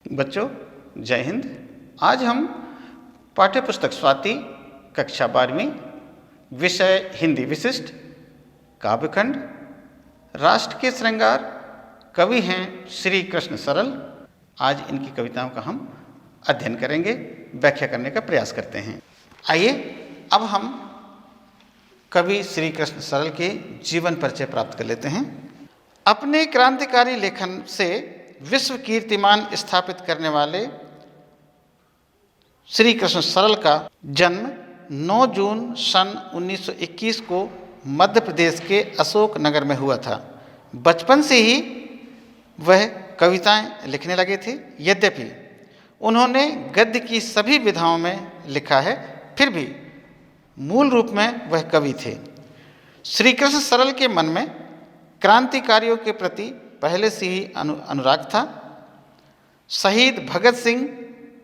बच्चों, जय हिंद। आज हम पाठ्य पुस्तक स्वाति कक्षा 12वीं विषय हिंदी विशिष्ट काव्यखंड राष्ट्र के श्रृंगार कवि हैं श्री कृष्ण सरल। आज इनकी कविताओं का हम अध्ययन करेंगे, व्याख्या करने का प्रयास करते हैं। आइए अब हम कवि श्री कृष्ण सरल के जीवन परिचय प्राप्त कर लेते हैं। अपने क्रांतिकारी लेखन से विश्व कीर्तिमान स्थापित करने वाले श्री कृष्ण सरल का जन्म 9 जून सन 1921 को मध्य प्रदेश के अशोक नगर में हुआ था। बचपन से ही वह कविताएं लिखने लगे थे। यद्यपि उन्होंने गद्य की सभी विधाओं में लिखा है, फिर भी मूल रूप में वह कवि थे। श्री कृष्ण सरल के मन में क्रांतिकारियों के प्रति पहले से ही अनुराग था। शहीद भगत सिंह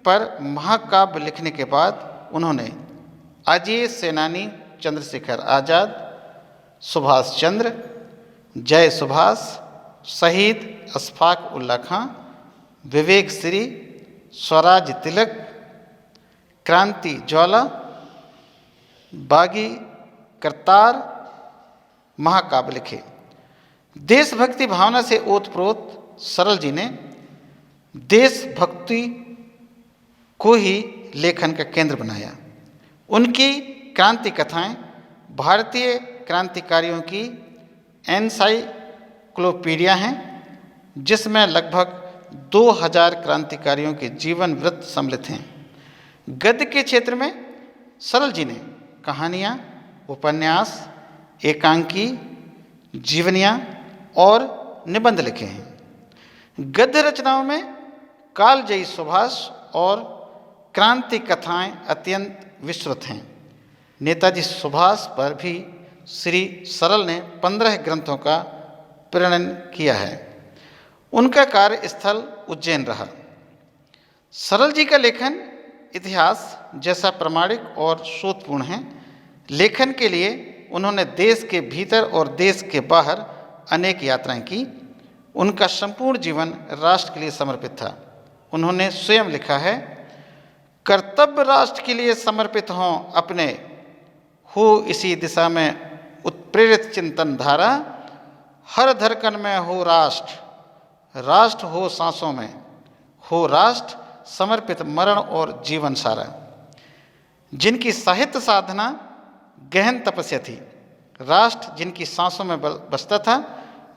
पर महाकाव्य लिखने के बाद उन्होंने अजय सेनानी चंद्रशेखर आज़ाद, सुभाष चंद्र, जय सुभाष, शहीद अशफाक उल्ला खां, विवेक श्री, स्वराज तिलक, क्रांति ज्वाला, बागी करतार महाकाव्य लिखे। देशभक्ति भावना से ओतप्रोत सरल जी ने देशभक्ति को ही लेखन का केंद्र बनाया। उनकी क्रांति कथाएं भारतीय क्रांतिकारियों की एनसाइक्लोपीडिया हैं, जिसमें लगभग 2000 क्रांतिकारियों के जीवन वृत्त सम्मिलित हैं। गद्य के क्षेत्र में सरल जी ने कहानियाँ, उपन्यास, एकांकी, जीवनियाँ और निबंध लिखे हैं। गद्य रचनाओं में कालजयी सुभाष और क्रांति कथाएं अत्यंत विस्तृत हैं। नेताजी सुभाष पर भी श्री सरल ने 15 ग्रंथों का प्रणयन किया है। उनका कार्यस्थल उज्जैन रहा। सरल जी का लेखन इतिहास जैसा प्रामाणिक और शोधपूर्ण है। लेखन के लिए उन्होंने देश के भीतर और देश के बाहर अनेक यात्राएं की। उनका संपूर्ण जीवन राष्ट्र के लिए समर्पित था। उन्होंने स्वयं लिखा है, कर्तव्य राष्ट्र के लिए समर्पित हों अपने, हो इसी दिशा में उत्प्रेरित चिंतन धारा, हर धड़कन में हो राष्ट्र, राष्ट्र हो सांसों में, हो राष्ट्र समर्पित मरण और जीवन सारा। जिनकी साहित्य साधना गहन तपस्या थी, राष्ट्र जिनकी सांसों में बसता था,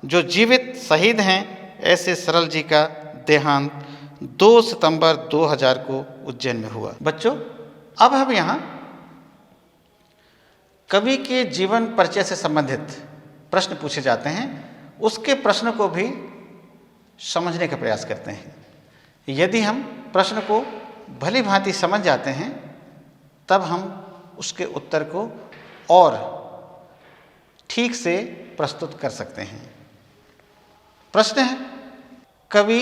जो जीवित शहीद हैं, ऐसे सरल जी का देहांत 2 सितंबर 2000 को उज्जैन में हुआ। बच्चों, अब हम यहाँ कवि के जीवन परिचय से संबंधित प्रश्न पूछे जाते हैं, उसके प्रश्न को भी समझने का प्रयास करते हैं। यदि हम प्रश्न को भली भांति समझ जाते हैं, तब हम उसके उत्तर को और ठीक से प्रस्तुत कर सकते हैं। प्रश्न है, कवि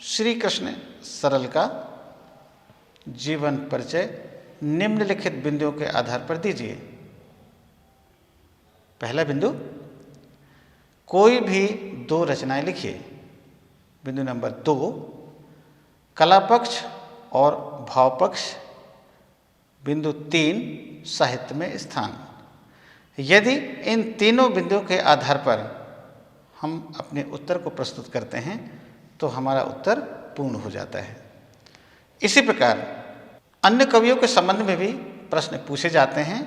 श्री कृष्ण सरल का जीवन परिचय निम्नलिखित बिंदुओं के आधार पर दीजिए। पहला बिंदु, कोई भी 2 रचनाएं लिखिए। बिंदु नंबर 2, कला पक्ष और भाव पक्ष। बिंदु 3, साहित्य में स्थान। यदि इन तीनों बिंदुओं के आधार पर हम अपने उत्तर को प्रस्तुत करते हैं तो हमारा उत्तर पूर्ण हो जाता है। इसी प्रकार अन्य कवियों के संबंध में भी प्रश्न पूछे जाते हैं।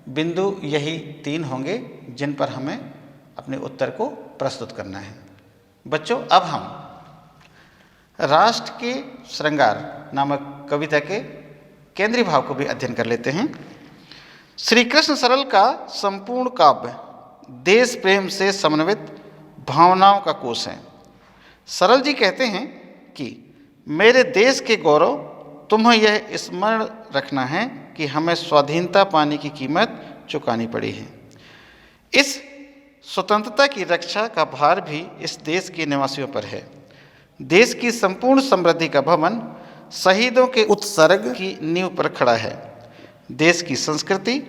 बिंदु यही 3 होंगे जिन पर हमें अपने उत्तर को प्रस्तुत करना है। बच्चों, अब हम राष्ट्र के श्रृंगार नामक कविता के केंद्रीय भाव को भी अध्ययन कर लेते हैं। श्री कृष्ण सरल का संपूर्ण काव्य देश प्रेम से समन्वित भावनाओं का कोश है। सरल जी कहते हैं कि मेरे देश के गौरव, तुम्हें यह स्मरण रखना है कि हमें स्वाधीनता पाने की कीमत चुकानी पड़ी है। इस स्वतंत्रता की रक्षा का भार भी इस देश के निवासियों पर है। देश की संपूर्ण समृद्धि का भवन शहीदों के उत्सर्ग की नींव पर खड़ा है। देश की संस्कृति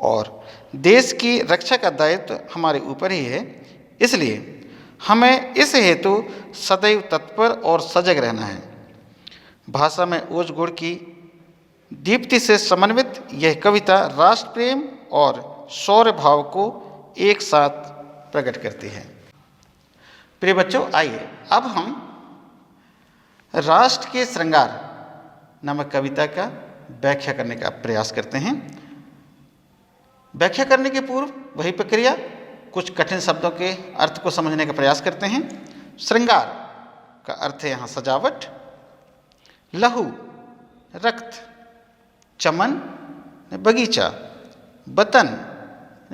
और देश की रक्षा का दायित्व हमारे ऊपर ही है। इसलिए हमें इस हेतु सदैव तत्पर और सजग रहना है। भाषा में ओज गुण की दीप्ति से समन्वित यह कविता राष्ट्र प्रेम और शौर्य भाव को एक साथ प्रकट करती है। प्रिय बच्चों, आइए अब हम राष्ट्र के श्रृंगार नामक कविता का व्याख्या करने का प्रयास करते हैं। व्याख्या करने के पूर्व वही प्रक्रिया, कुछ कठिन शब्दों के अर्थ को समझने का प्रयास करते हैं। श्रृंगार का अर्थ है यहाँ सजावट, लहू रक्त, चमन बगीचा, वतन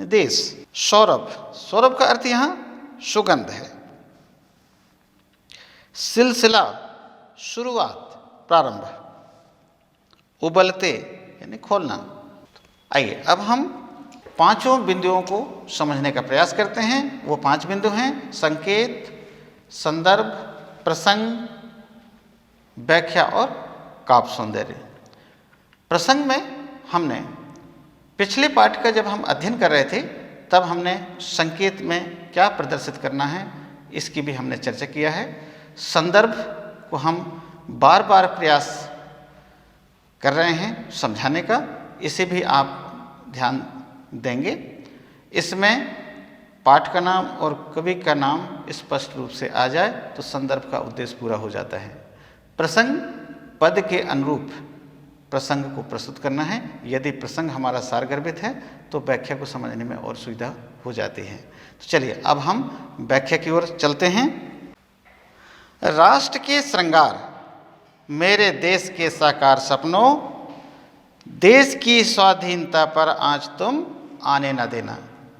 देश, सौरभ, सौरभ का अर्थ यहाँ सुगंध है, सिलसिला शुरुआत प्रारंभ, उबलते यानी खोलना। आइए अब हम पांचों बिंदुओं को समझने का प्रयास करते हैं। वो 5 बिंदु हैं: संकेत, संदर्भ, प्रसंग, व्याख्या और काव्य सौंदर्य। प्रसंग में हमने पिछले पाठ का जब हम अध्ययन कर रहे थे तब हमने संकेत में क्या प्रदर्शित करना है इसकी भी हमने चर्चा किया है। संदर्भ को हम बार बार प्रयास कर रहे हैं समझाने का, इसे भी आप ध्यान देंगे। इसमें पाठ का नाम और कवि का नाम स्पष्ट रूप से आ जाए तो संदर्भ का उद्देश्य पूरा हो जाता है। प्रसंग पद के अनुरूप प्रसंग को प्रस्तुत करना है। यदि प्रसंग हमारा सारगर्भित है तो व्याख्या को समझने में और सुविधा हो जाती है। तो चलिए अब हम व्याख्या की ओर चलते हैं। राष्ट्र के श्रृंगार, मेरे देश के साकार सपनों, देश की स्वाधीनता पर आज तुम आने न देना।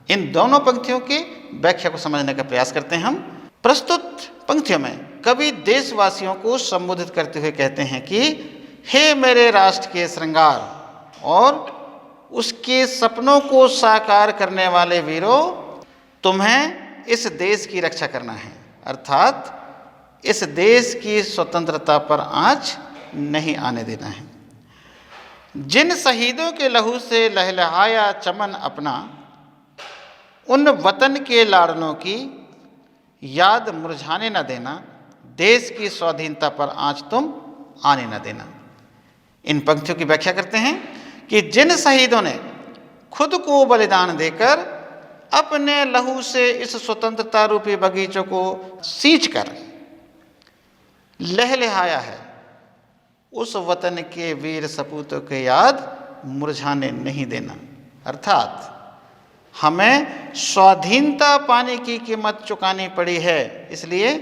इन दोनों पंक्तियों की व्याख्या को समझने का प्रयास करते हैं हम। प्रस्तुत पंक्तियों में कवि देशवासियों को संबोधित करते हुए कहते हैं कि हे मेरे राष्ट्र के श्रृंगार और उसके सपनों को साकार करने वाले वीरों, तुम्हें इस देश की रक्षा करना है, अर्थात इस देश की स्वतंत्रता पर आँच नहीं आने देना है। जिन शहीदों के लहू से लहलहाया चमन अपना, उन वतन के लाड़नों की याद मुरझाने न देना, देश की स्वाधीनता पर आँच तुम आने न देना। इन पंक्तियों की व्याख्या करते हैं कि जिन शहीदों ने खुद को बलिदान देकर अपने लहू से इस स्वतंत्रता रूपी बगीचों को सींचकर लहलहाया है, उस वतन के वीर सपूतों के याद मुरझाने नहीं देना, अर्थात हमें स्वाधीनता पाने की कीमत चुकानी पड़ी है, इसलिए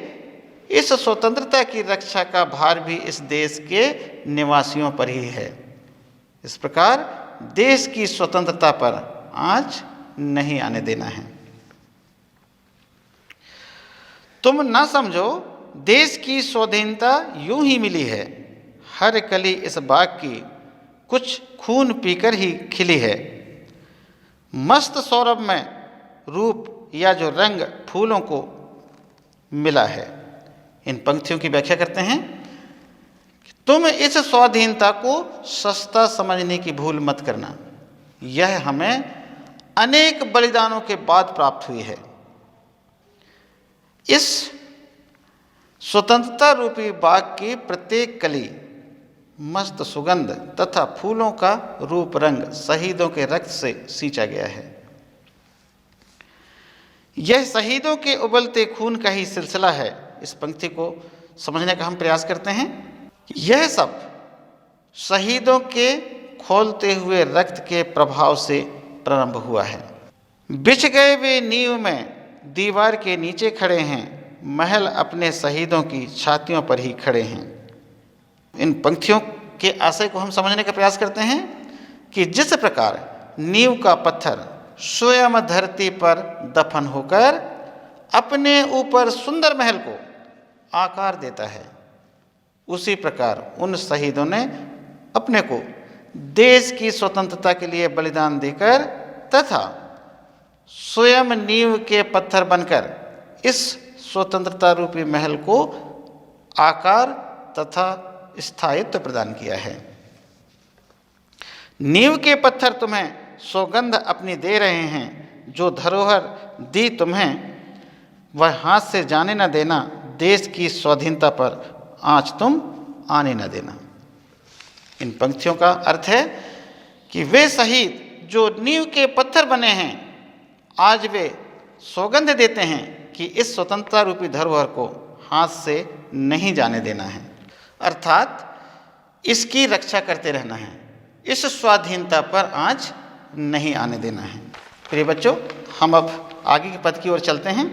इस स्वतंत्रता की रक्षा का भार भी इस देश के निवासियों पर ही है। इस प्रकार देश की स्वतंत्रता पर आँच नहीं आने देना है। तुम ना समझो देश की स्वाधीनता यूं ही मिली है, हर कली इस बाग की कुछ खून पीकर ही खिली है। मस्त सौरभ में रूप या जो रंग फूलों को मिला है। इन पंक्तियों की व्याख्या करते हैं कि तुम इस स्वाधीनता को सस्ता समझने की भूल मत करना, यह हमें अनेक बलिदानों के बाद प्राप्त हुई है। इस स्वतंत्रता रूपी बाग की प्रत्येक कली मस्त सुगंध तथा फूलों का रूप रंग शहीदों के रक्त से सींचा गया है। यह शहीदों के उबलते खून का ही सिलसिला है। इस पंक्ति को समझने का हम प्रयास करते हैं। यह सब शहीदों के खौलते हुए रक्त के प्रभाव से प्रारंभ हुआ है। बिछ गए वे नींव में दीवार के नीचे खड़े हैं, महल अपने शहीदों की छातियों पर ही खड़े हैं। इन पंक्तियों के आशय को हम समझने का प्रयास करते हैं कि जिस प्रकार नींव का पत्थर स्वयं धरती पर दफन होकर अपने ऊपर सुंदर महल को आकार देता है, उसी प्रकार उन शहीदों ने अपने को देश की स्वतंत्रता के लिए बलिदान देकर तथा स्वयं नींव के पत्थर बनकर इस स्वतंत्रता रूपी महल को आकार तथा स्थायित्व प्रदान किया है। नींव के पत्थर तुम्हें सौगंध अपनी दे रहे हैं, जो धरोहर दी तुम्हें वह हाथ से जाने न देना, देश की स्वाधीनता पर आँच तुम आने न देना। इन पंक्तियों का अर्थ है कि वे शहीद जो नींव के पत्थर बने हैं, आज वे सौगंध देते हैं कि इस स्वतंत्रता रूपी धरोहर को हाथ से नहीं जाने देना है, अर्थात इसकी रक्षा करते रहना है, इस स्वाधीनता पर आज नहीं आने देना है। प्रिय बच्चों, हम अब आगे के पद की ओर चलते हैं।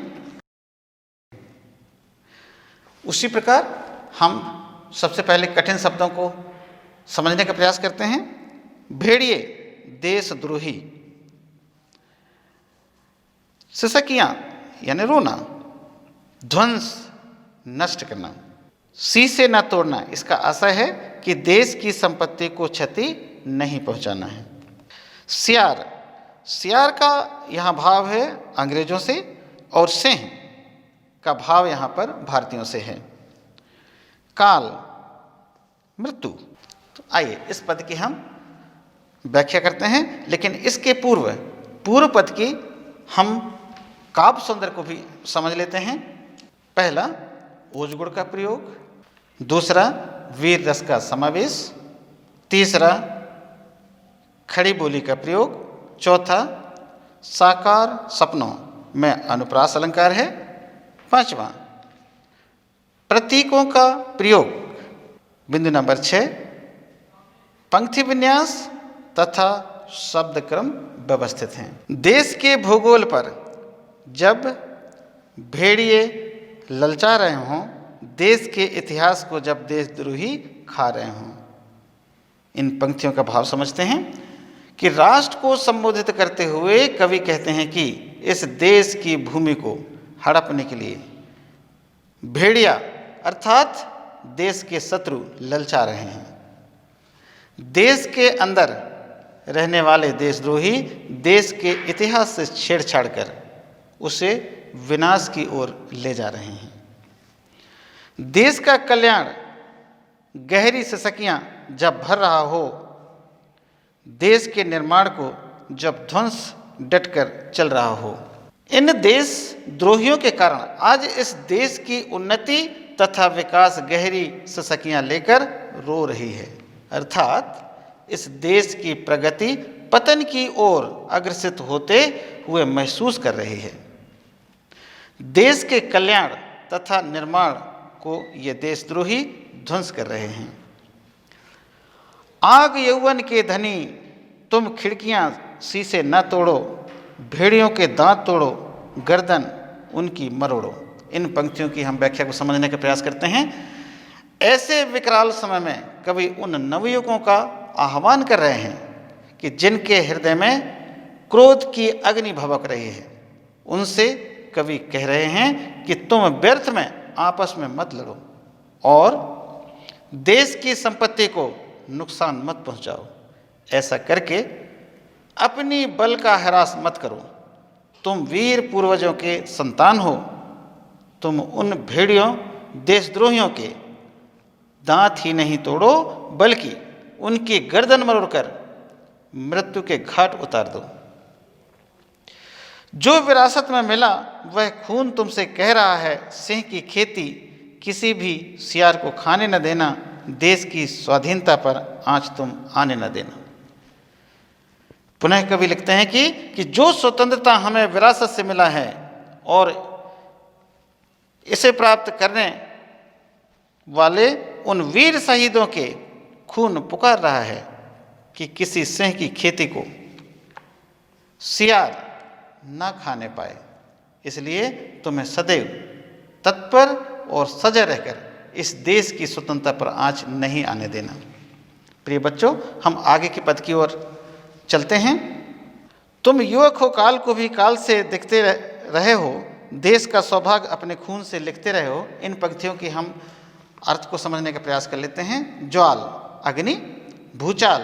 उसी प्रकार हम सबसे पहले कठिन शब्दों को समझने का प्रयास करते हैं। भेड़िए देशद्रोही, सिसकियां यानी रोना, ध्वंस नष्ट करना, शीशे न तोड़ना, इसका आशय है कि देश की संपत्ति को क्षति नहीं पहुंचाना है। सियार, सियार का यहाँ भाव है अंग्रेजों से और सिंह का भाव यहाँ पर भारतीयों से है। काल मृत्यु। तो आइए इस पद की हम व्याख्या करते हैं, लेकिन इसके पूर्व पद की हम काव्य सौंदर्य को भी समझ लेते हैं। पहला ओजगुड़ का प्रयोग, दूसरा वीर रस का समावेश, तीसरा खड़ी बोली का प्रयोग, चौथा साकार सपनों में अनुप्रास अलंकार है, पांचवा प्रतीकों का प्रयोग, बिंदु नंबर 6 पंक्ति विन्यास तथा शब्द क्रम व्यवस्थित हैं। देश के भूगोल पर जब भेड़िए ललचा रहे हों, देश के इतिहास को जब देशद्रोही खा रहे हों। इन पंक्तियों का भाव समझते हैं कि राष्ट्र को संबोधित करते हुए कवि कहते हैं कि इस देश की भूमि को हड़पने के लिए भेड़िया अर्थात देश के शत्रु ललचा रहे हैं। देश के अंदर रहने वाले देशद्रोही देश के इतिहास से छेड़छाड़ कर उसे विनाश की ओर ले जा रहे हैं। देश का कल्याण गहरी सिसकियां जब भर रहा हो, देश के निर्माण को जब ध्वंस डटकर चल रहा हो, इन देशद्रोहियों के कारण आज इस देश की उन्नति तथा विकास गहरी सिसकियां लेकर रो रही है, अर्थात इस देश की प्रगति पतन की ओर अग्रसित होते हुए महसूस कर रही है। देश के कल्याण तथा निर्माण को ये देशद्रोही ध्वंस कर रहे हैं। आग यौवन के धनी तुम खिड़कियां शीशे न तोड़ो, भेड़ियों के दांत तोड़ो, गर्दन उनकी मरोड़ो। इन पंक्तियों की हम व्याख्या को समझने का प्रयास करते हैं। ऐसे विकराल समय में कवि उन नवयुवकों का आह्वान कर रहे हैं कि जिनके हृदय में क्रोध की अग्नि भभक रही है। उनसे कवि कह रहे हैं कि तुम व्यर्थ में आपस में मत लड़ो और देश की संपत्ति को नुकसान मत पहुंचाओ। ऐसा करके अपनी बल का ह्रास मत करो। तुम वीर पूर्वजों के संतान हो। तुम उन भेड़ियों देशद्रोहियों के दांत ही नहीं तोड़ो, बल्कि उनकी गर्दन मरोड़कर मृत्यु के घाट उतार दो। जो विरासत में मिला वह खून तुमसे कह रहा है, सिंह की खेती किसी भी सियार को खाने न देना, देश की स्वाधीनता पर आंच तुम आने न देना। पुनः कवि लिखते हैं कि जो स्वतंत्रता हमें विरासत से मिला है और इसे प्राप्त करने वाले उन वीर शहीदों के खून पुकार रहा है कि किसी सिंह की खेती को सियार न खाने पाए। इसलिए तुम्हें सदैव तत्पर और सजग रहकर इस देश की स्वतंत्रता पर आंच नहीं आने देना। प्रिय बच्चों, हम आगे के पद की ओर चलते हैं। तुम युवक हो, काल को भी काल से दिखते रहे हो, देश का सौभाग्य अपने खून से लिखते रहे हो। इन पंक्तियों की हम अर्थ को समझने का प्रयास कर लेते हैं। ज्वाल अग्नि, भूचाल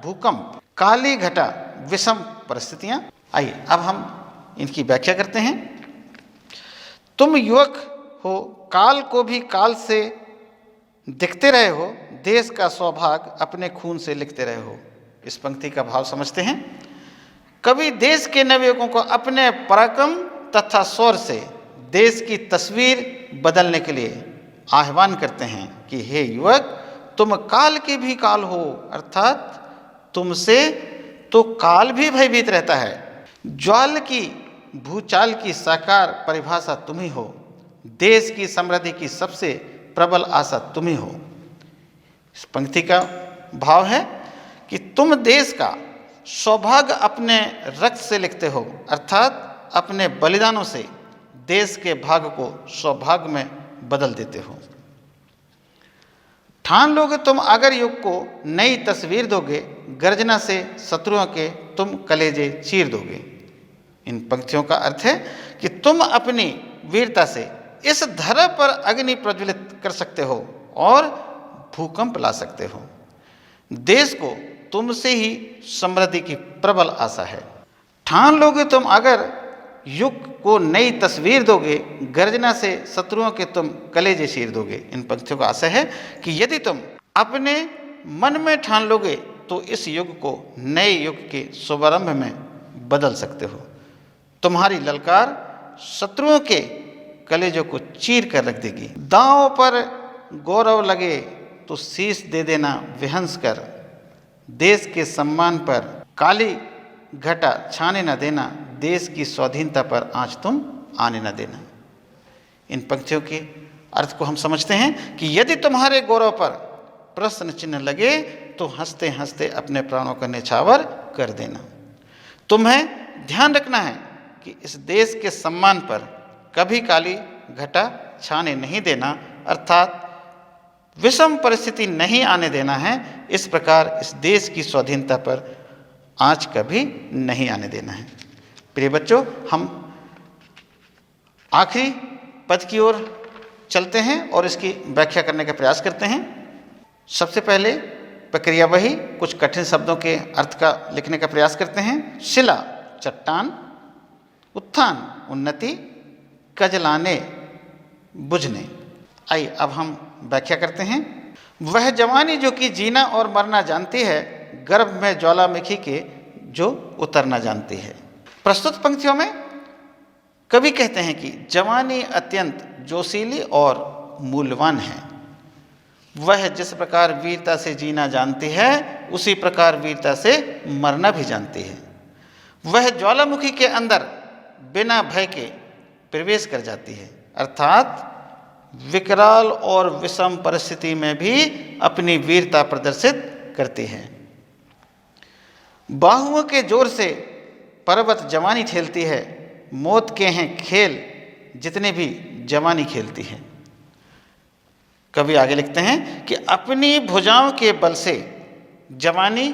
भूकंप, काली घटा विषम परिस्थितियां। आइए अब हम इनकी व्याख्या करते हैं। तुम युवक हो, काल को भी काल से दिखते रहे हो, देश का सौभाग्य अपने खून से लिखते रहे हो। इस पंक्ति का भाव समझते हैं। कवि देश के नवयुवकों को अपने पराक्रम तथा शौर्य से देश की तस्वीर बदलने के लिए आह्वान करते हैं कि हे युवक, तुम काल के भी काल हो, अर्थात तुमसे तो काल भी भयभीत रहता है। ज्वाल की भूचाल की साकार परिभाषा तुम ही हो, देश की समृद्धि की सबसे प्रबल आशा तुम ही हो। इस पंक्ति का भाव है कि तुम देश का सौभाग्य अपने रक्त से लिखते हो, अर्थात अपने बलिदानों से देश के भाग्य को सौभाग्य में बदल देते हो। ठान लोगे तुम अगर युग को नई तस्वीर दोगे, गर्जना से शत्रुओं के तुम कलेजे चीर दोगे। इन पंक्तियों का अर्थ है कि तुम अपनी वीरता से इस धरा पर अग्नि प्रज्वलित कर सकते हो और भूकंप ला सकते हो। देश को तुमसे ही समृद्धि की प्रबल आशा है। ठान लोगे तुम अगर युग को नई तस्वीर दोगे, गर्जना से शत्रुओं के तुम कलेजे चीर दोगे। इन पंक्तियों का आशय है कि यदि तुम अपने मन में ठान लोगे तो इस युग को नए युग के शुभारंभ में बदल सकते हो। तुम्हारी ललकार शत्रुओं के कलेजों को चीर कर रख देगी। दांव पर गौरव लगे तो शीश दे देना विहंस कर, देश के सम्मान पर काली घटा छाने न देना, देश की स्वाधीनता पर आँच तुम आने न देना। इन पंक्तियों के अर्थ को हम समझते हैं कि यदि तुम्हारे गौरव पर प्रश्न चिन्ह लगे तो हंसते हंसते अपने प्राणों का न्यौछावर कर देना। तुम्हें ध्यान रखना है कि इस देश के सम्मान पर कभी काली घटा छाने नहीं देना, अर्थात विषम परिस्थिति नहीं आने देना है। इस प्रकार इस देश की स्वाधीनता पर आँच कभी नहीं आने देना है। प्रिय बच्चों, हम आखिरी पद की ओर चलते हैं और इसकी व्याख्या करने का प्रयास करते हैं। सबसे पहले प्रक्रिया वही, कुछ कठिन शब्दों के अर्थ का लिखने का प्रयास करते हैं। शिला चट्टान, उत्थान उन्नति, कजलाने बुझने। आइए अब हम व्याख्या करते हैं। वह जवानी जो कि जीना और मरना जानती है, गर्भ में ज्वालामुखी के जो उतरना जानती है। प्रस्तुत पंक्तियों में कवि कहते हैं कि जवानी अत्यंत जोशीली और मूल्यवान है। वह जिस प्रकार वीरता से जीना जानती है, उसी प्रकार वीरता से मरना भी जानती है। वह ज्वालामुखी के अंदर बिना भय के प्रवेश कर जाती है, अर्थात विकराल और विषम परिस्थिति में भी अपनी वीरता प्रदर्शित करती है। बाहुओं के जोर से पर्वत जवानी ठेलती है, मौत के हैं खेल जितने भी जवानी खेलती है। कवि आगे लिखते हैं कि अपनी भुजाओं के बल से जवानी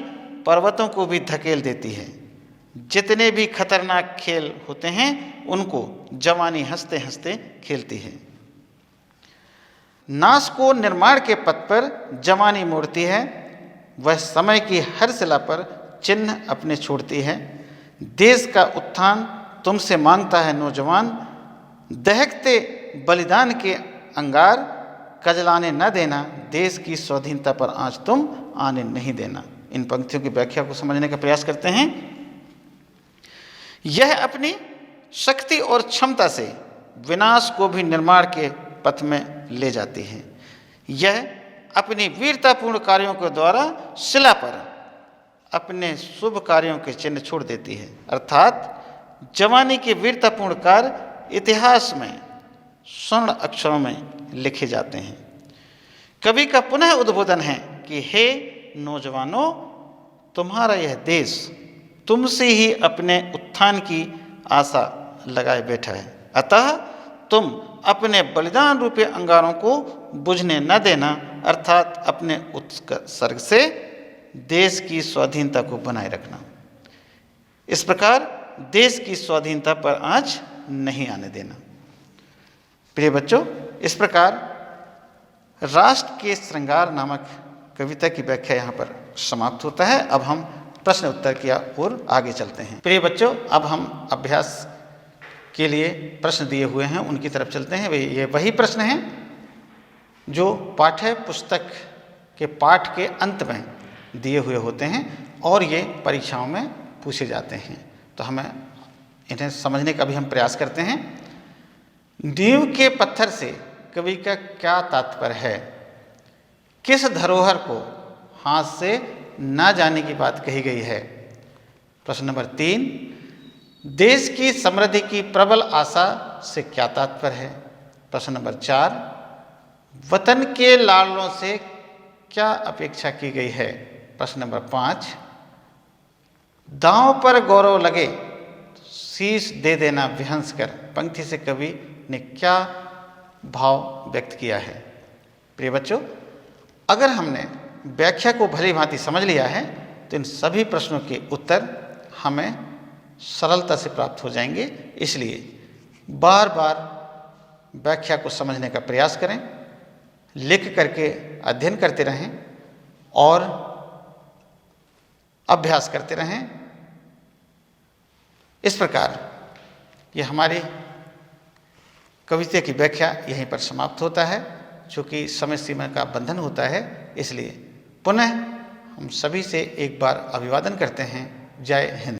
पर्वतों को भी धकेल देती है। जितने भी खतरनाक खेल होते हैं उनको जवानी हंसते हंसते खेलती है। नाश को निर्माण के पथ पर जवानी मोड़ती है। वह समय की हर शिला पर चिन्ह अपने छोड़ती है। देश का उत्थान तुमसे मांगता है नौजवान, दहकते बलिदान के अंगार कजलाने न देना, देश की स्वाधीनता पर आँच तुम आने नहीं देना। इन पंक्तियों की व्याख्या को समझने का प्रयास करते हैं। यह अपनी शक्ति और क्षमता से विनाश को भी निर्माण के पथ में ले जाती है। यह अपनी वीरतापूर्ण कार्यों के द्वारा शिला पर अपने शुभ कार्यों के चिन्ह छोड़ देती है, अर्थात जवानी के वीरतापूर्ण कार्य इतिहास में स्वर्ण अक्षरों में लिखे जाते हैं। कवि का पुनः उद्बोधन है कि हे नौजवानों, तुम्हारा यह देश तुमसे ही अपने उत्थान की आशा लगाए बैठा है, अतः तुम अपने बलिदान रूपी अंगारों को बुझने न देना, अर्थात अपने उत्सर्ग से देश की स्वाधीनता को बनाए रखना। इस प्रकार देश की स्वाधीनता पर आँच नहीं आने देना। प्रिय बच्चों, इस प्रकार राष्ट्र के श्रृंगार नामक कविता की व्याख्या यहाँ पर समाप्त होता है। अब हम प्रश्न उत्तर की ओर आगे चलते हैं। प्रिय बच्चों, अब हम अभ्यास के लिए प्रश्न दिए हुए हैं उनकी तरफ चलते हैं। ये वही प्रश्न हैं जो पाठ्य पुस्तक के पाठ के अंत में दिए हुए होते हैं और ये परीक्षाओं में पूछे जाते हैं, तो हमें इन्हें समझने का भी हम प्रयास करते हैं। नींव के पत्थर से कवि का क्या तात्पर्य है? किस धरोहर को हाथ से ना जाने की बात कही गई है? प्रश्न नंबर 3, देश की समृद्धि की प्रबल आशा से क्या तात्पर्य है? प्रश्न नंबर 4, वतन के लाडलों से क्या अपेक्षा की गई है? प्रश्न नंबर 5, दांव पर गौरव लगे शीश दे देना विहंस कर पंक्ति से कवि ने क्या भाव व्यक्त किया है? प्रिय बच्चों, अगर हमने व्याख्या को भली भांति समझ लिया है तो इन सभी प्रश्नों के उत्तर हमें सरलता से प्राप्त हो जाएंगे। इसलिए बार बार व्याख्या को समझने का प्रयास करें, लिख करके अध्ययन करते रहें और अभ्यास करते रहें। इस प्रकार ये हमारी कविता की व्याख्या यहीं पर समाप्त होता है। चूँकि समय सीमा का बंधन होता है, इसलिए पुनः हम सभी से एक बार अभिवादन करते हैं। जय हिंद।